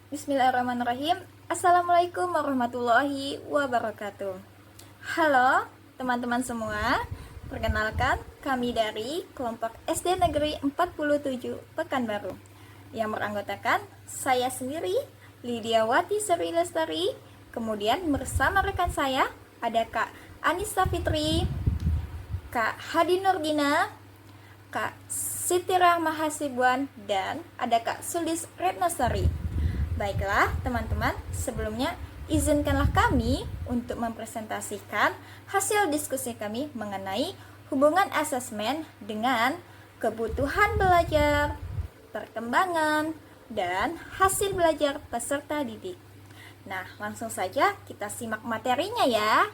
Bismillahirrahmanirrahim. Assalamualaikum warahmatullahi wabarakatuh. Halo teman-teman semua. Perkenalkan, kami dari kelompok SD Negeri 47 Pekanbaru yang beranggotakan saya sendiri, Lidiawati Sri Lestari. Kemudian bersama rekan saya ada Kak Anissa Fitri, Kak Hadi Nurdina, Kak Siti Rahma Hasibuan, dan ada Kak Sulis Retnasari. Baiklah teman-teman, sebelumnya izinkanlah kami untuk mempresentasikan hasil diskusi kami mengenai hubungan asesmen dengan kebutuhan belajar, perkembangan, dan hasil belajar peserta didik. Nah, langsung saja kita simak materinya ya.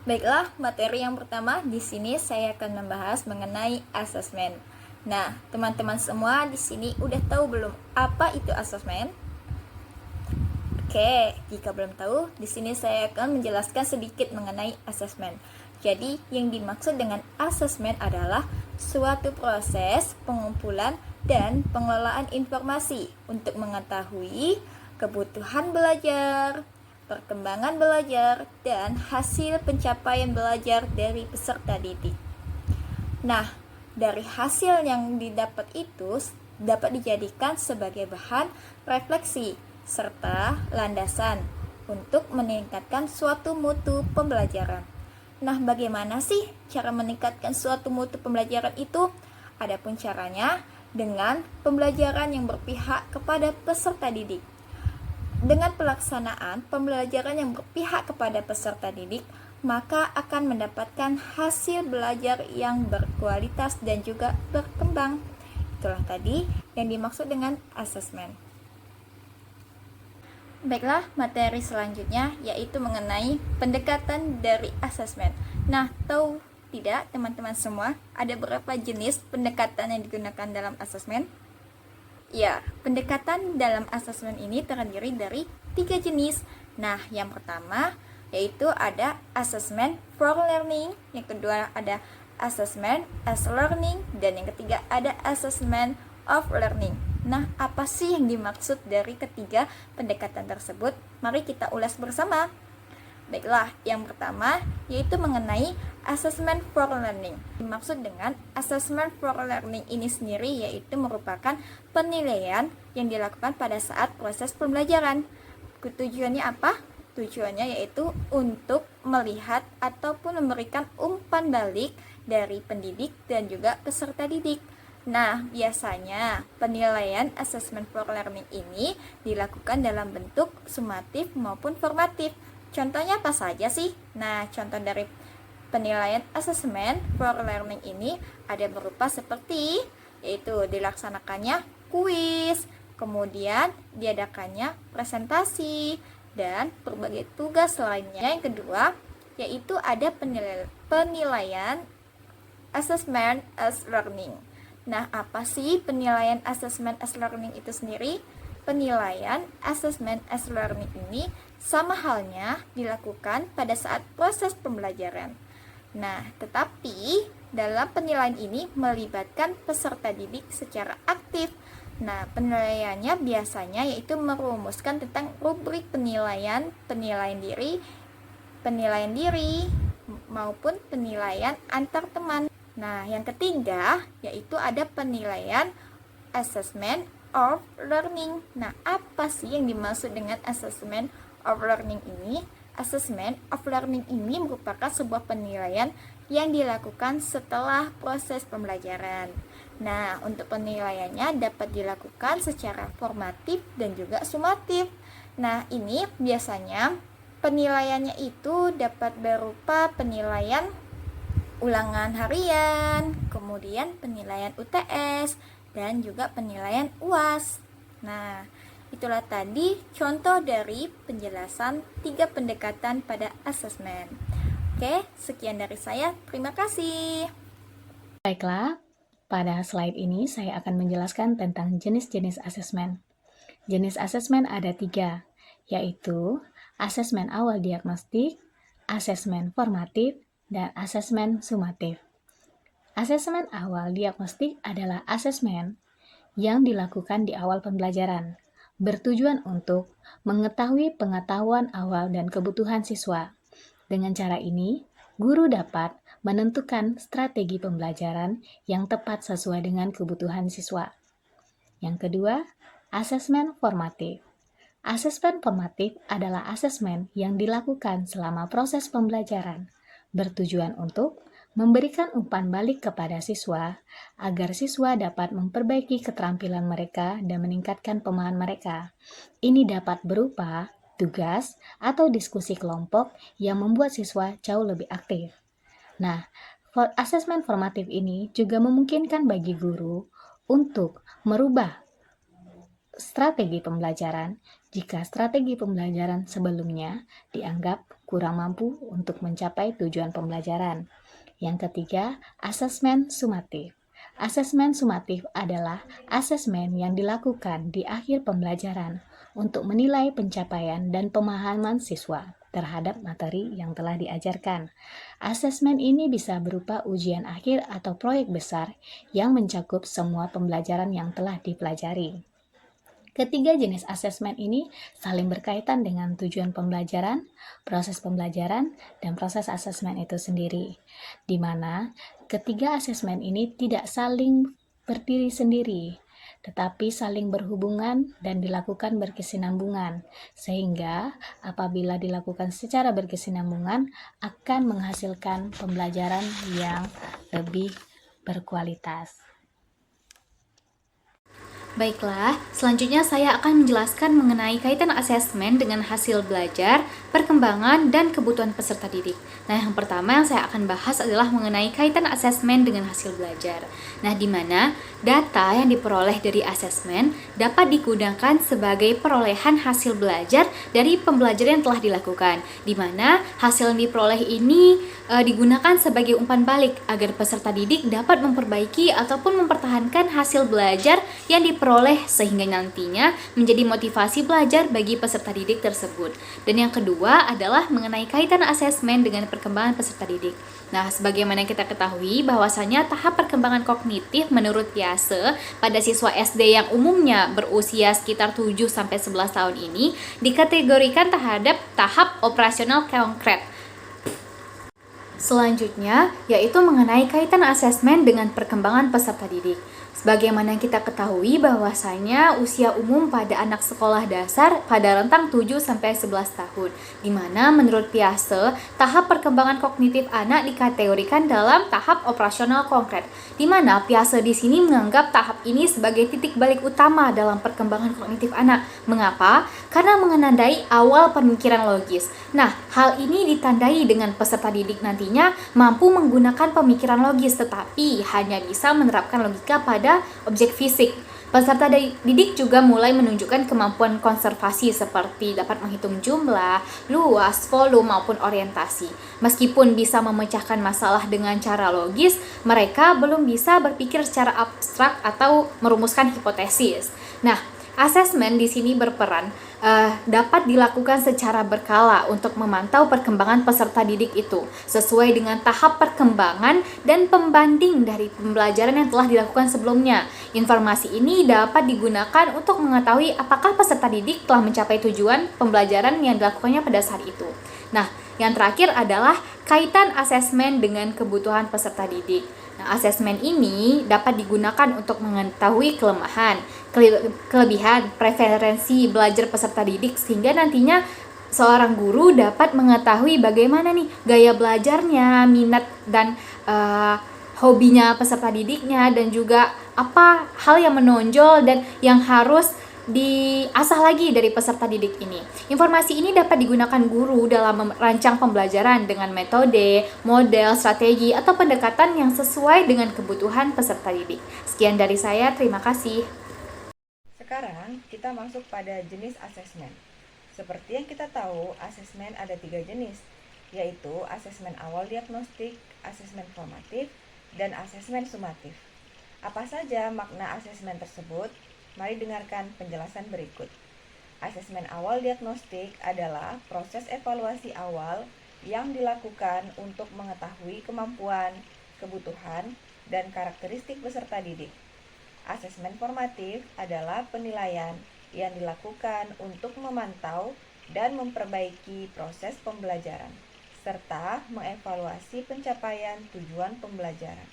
Baiklah, materi yang pertama di sini saya akan membahas mengenai asesmen. Nah, teman-teman semua di sini udah tahu belum apa itu asesmen? Oke, jika belum tahu, di sini saya akan menjelaskan sedikit mengenai asesmen. Jadi, yang dimaksud dengan asesmen adalah suatu proses pengumpulan dan pengelolaan informasi untuk mengetahui kebutuhan belajar, perkembangan belajar, dan hasil pencapaian belajar dari peserta didik. Nah, dari hasil yang didapat itu dapat dijadikan sebagai bahan refleksi serta landasan untuk meningkatkan suatu mutu pembelajaran. Nah, bagaimana sih cara meningkatkan suatu mutu pembelajaran itu? Adapun caranya dengan pembelajaran yang berpihak kepada peserta didik. Dengan pelaksanaan pembelajaran yang berpihak kepada peserta didik, maka akan mendapatkan hasil belajar yang berkualitas dan juga berkembang. Itulah tadi yang dimaksud dengan asesmen. Baiklah, materi selanjutnya yaitu mengenai pendekatan dari asesmen. Nah, tahu tidak teman-teman semua, ada berapa jenis pendekatan yang digunakan dalam asesmen? Ya, pendekatan dalam asesmen ini terdiri dari 3 jenis. Nah, yang pertama yaitu ada assessment for learning, yang kedua ada assessment as learning, dan yang ketiga ada assessment of learning. Nah, apa sih yang dimaksud dari ketiga pendekatan tersebut? Mari kita ulas bersama. Baiklah, yang pertama yaitu mengenai assessment for learning. Dimaksud dengan assessment for learning ini sendiri yaitu merupakan penilaian yang dilakukan pada saat proses pembelajaran. Tujuannya apa? Tujuannya yaitu untuk melihat ataupun memberikan umpan balik dari pendidik dan juga peserta didik. Nah, biasanya penilaian assessment for learning ini dilakukan dalam bentuk sumatif maupun formatif. Contohnya apa saja sih? Nah, contoh dari penilaian assessment for learning ini ada berupa seperti yaitu dilaksanakannya kuis, kemudian diadakannya presentasi, dan berbagai tugas lainnya. Yang kedua yaitu ada penilaian assessment as learning. Nah, apa sih penilaian assessment as learning itu sendiri? Penilaian assessment as learning ini sama halnya dilakukan pada saat proses pembelajaran. Nah, tetapi dalam penilaian ini melibatkan peserta didik secara aktif. Nah, penilaiannya biasanya yaitu merumuskan tentang rubrik penilaian diri maupun penilaian antar teman. Nah, yang ketiga yaitu ada penilaian assessment of learning. Nah, apa sih yang dimaksud dengan assessment of learning ini? Assessment of learning ini merupakan sebuah penilaian yang dilakukan setelah proses pembelajaran. Nah, untuk penilaiannya dapat dilakukan secara formatif dan juga sumatif. Nah, ini biasanya penilaiannya itu dapat berupa penilaian ulangan harian, kemudian penilaian UTS, dan juga penilaian UAS. Nah, itulah tadi contoh dari penjelasan 3 pendekatan pada asesmen. Oke, sekian dari saya. Terima kasih. Baiklah, pada slide ini saya akan menjelaskan tentang jenis-jenis asesmen. Jenis asesmen ada 3, yaitu asesmen awal diagnostik, asesmen formatif, dan asesmen sumatif. Asesmen awal diagnostik adalah asesmen yang dilakukan di awal pembelajaran, bertujuan untuk mengetahui pengetahuan awal dan kebutuhan siswa. Dengan cara ini, guru dapat menentukan strategi pembelajaran yang tepat sesuai dengan kebutuhan siswa. Yang kedua, asesmen formatif. Asesmen formatif adalah asesmen yang dilakukan selama proses pembelajaran, bertujuan untuk memberikan umpan balik kepada siswa agar siswa dapat memperbaiki keterampilan mereka dan meningkatkan pemahaman mereka. Ini dapat berupa tugas atau diskusi kelompok yang membuat siswa jauh lebih aktif. Nah, asesmen formatif ini juga memungkinkan bagi guru untuk merubah strategi pembelajaran jika strategi pembelajaran sebelumnya dianggap kurang mampu untuk mencapai tujuan pembelajaran. Yang ketiga, asesmen sumatif. Asesmen sumatif adalah asesmen yang dilakukan di akhir pembelajaran untuk menilai pencapaian dan pemahaman siswa terhadap materi yang telah diajarkan. Asesmen ini bisa berupa ujian akhir atau proyek besar yang mencakup semua pembelajaran yang telah dipelajari. Ketiga jenis asesmen ini saling berkaitan dengan tujuan pembelajaran, proses pembelajaran, dan proses asesmen itu sendiri, di mana ketiga asesmen ini tidak saling berdiri sendiri, tetapi saling berhubungan dan dilakukan berkesinambungan, sehingga apabila dilakukan secara berkesinambungan akan menghasilkan pembelajaran yang lebih berkualitas. Baiklah, selanjutnya saya akan menjelaskan mengenai kaitan asesmen dengan hasil belajar, perkembangan, dan kebutuhan peserta didik. Nah, yang pertama yang saya akan bahas adalah mengenai kaitan asesmen dengan hasil belajar. Nah, di mana data yang diperoleh dari asesmen dapat digunakan sebagai perolehan hasil belajar dari pembelajaran yang telah dilakukan, di mana hasil yang diperoleh ini digunakan sebagai umpan balik agar peserta didik dapat memperbaiki ataupun mempertahankan hasil belajar yang diperoleh sehingga nantinya menjadi motivasi belajar bagi peserta didik tersebut. Dan yang kedua adalah mengenai kaitan asesmen dengan perkembangan peserta didik. Nah, sebagaimana kita ketahui bahwasanya tahap perkembangan kognitif menurut Piaget pada siswa SD yang umumnya berusia sekitar 7-11 tahun ini dikategorikan terhadap tahap operasional konkret. Selanjutnya, yaitu mengenai kaitan asesmen dengan perkembangan peserta didik. Sebagaimana kita ketahui bahwasanya usia umum pada anak sekolah dasar pada rentang 7-11 tahun, di mana menurut Piaget, tahap perkembangan kognitif anak dikategorikan dalam tahap operasional konkret, di mana Piaget di sini menganggap tahap ini sebagai titik balik utama dalam perkembangan kognitif anak. Mengapa? Karena menandai awal pemikiran logis. Nah, hal ini ditandai dengan peserta didik nantinya mampu menggunakan pemikiran logis tetapi hanya bisa menerapkan logika pada objek fisik. Peserta didik juga mulai menunjukkan kemampuan konservasi seperti dapat menghitung jumlah, luas, volume, maupun orientasi. Meskipun bisa memecahkan masalah dengan cara logis, mereka belum bisa berpikir secara abstrak atau merumuskan hipotesis. Nah, asesmen di sini berperan dapat dilakukan secara berkala untuk memantau perkembangan peserta didik itu sesuai dengan tahap perkembangan dan pembanding dari pembelajaran yang telah dilakukan sebelumnya. Informasi ini dapat digunakan untuk mengetahui apakah peserta didik telah mencapai tujuan pembelajaran yang dilakukannya pada saat itu. Nah, yang terakhir adalah kaitan asesmen dengan kebutuhan peserta didik. Nah, asesmen ini dapat digunakan untuk mengetahui kelemahan, kelebihan, preferensi belajar peserta didik sehingga nantinya seorang guru dapat mengetahui bagaimana nih gaya belajarnya, minat dan hobinya peserta didiknya, dan juga apa hal yang menonjol dan yang harus diasah lagi dari peserta didik ini. Informasi ini dapat digunakan guru dalam merancang pembelajaran dengan metode, model, strategi, atau pendekatan yang sesuai dengan kebutuhan peserta didik. Sekian dari saya, terima kasih. Sekarang kita masuk pada jenis asesmen. Seperti yang kita tahu, asesmen ada 3 jenis, yaitu asesmen awal diagnostik, asesmen formatif, dan asesmen sumatif. Apa saja makna asesmen tersebut? Mari dengarkan penjelasan berikut. Asesmen awal diagnostik adalah proses evaluasi awal yang dilakukan untuk mengetahui kemampuan, kebutuhan, dan karakteristik peserta didik. Asesmen formatif adalah penilaian yang dilakukan untuk memantau dan memperbaiki proses pembelajaran, serta mengevaluasi pencapaian tujuan pembelajaran.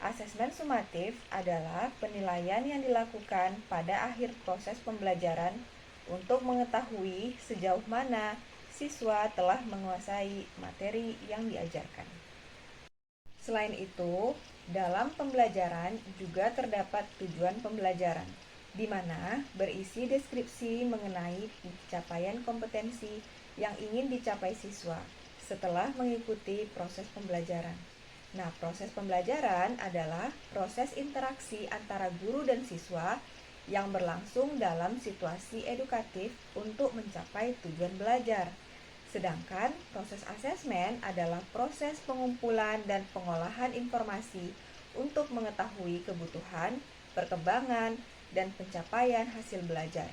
Asesmen sumatif adalah penilaian yang dilakukan pada akhir proses pembelajaran untuk mengetahui sejauh mana siswa telah menguasai materi yang diajarkan. Selain itu, dalam pembelajaran juga terdapat tujuan pembelajaran, di mana berisi deskripsi mengenai pencapaian kompetensi yang ingin dicapai siswa setelah mengikuti proses pembelajaran. Nah, proses pembelajaran adalah proses interaksi antara guru dan siswa yang berlangsung dalam situasi edukatif untuk mencapai tujuan belajar. Sedangkan proses asesmen adalah proses pengumpulan dan pengolahan informasi untuk mengetahui kebutuhan, perkembangan, dan pencapaian hasil belajar.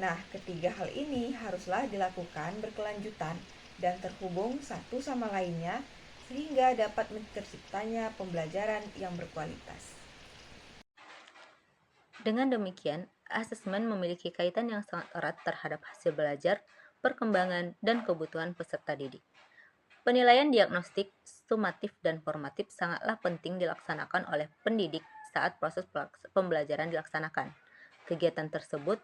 Nah, ketiga hal ini haruslah dilakukan berkelanjutan dan terhubung satu sama lainnya sehingga dapat terciptanya pembelajaran yang berkualitas. Dengan demikian, asesmen memiliki kaitan yang sangat erat terhadap hasil belajar, perkembangan, dan kebutuhan peserta didik. Penilaian diagnostik, sumatif, dan formatif sangatlah penting dilaksanakan oleh pendidik saat proses pembelajaran dilaksanakan. Kegiatan tersebut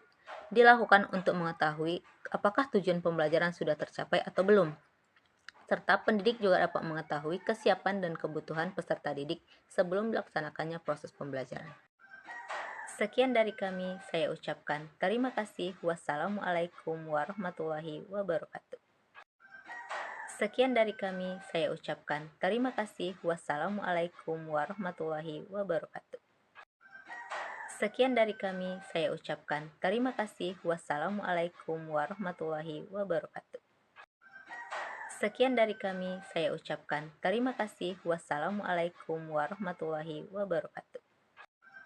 dilakukan untuk mengetahui apakah tujuan pembelajaran sudah tercapai atau belum, serta pendidik juga dapat mengetahui kesiapan dan kebutuhan peserta didik sebelum dilaksanakannya proses pembelajaran. Sekian dari kami, saya ucapkan terima kasih. Wassalamualaikum warahmatullahi wabarakatuh. Sekian dari kami, saya ucapkan terima kasih. Wassalamualaikum warahmatullahi wabarakatuh. Sekian dari kami, saya ucapkan terima kasih. Wassalamualaikum warahmatullahi wabarakatuh. Sekian dari kami, saya ucapkan terima kasih. Wassalamualaikum warahmatullahi wabarakatuh.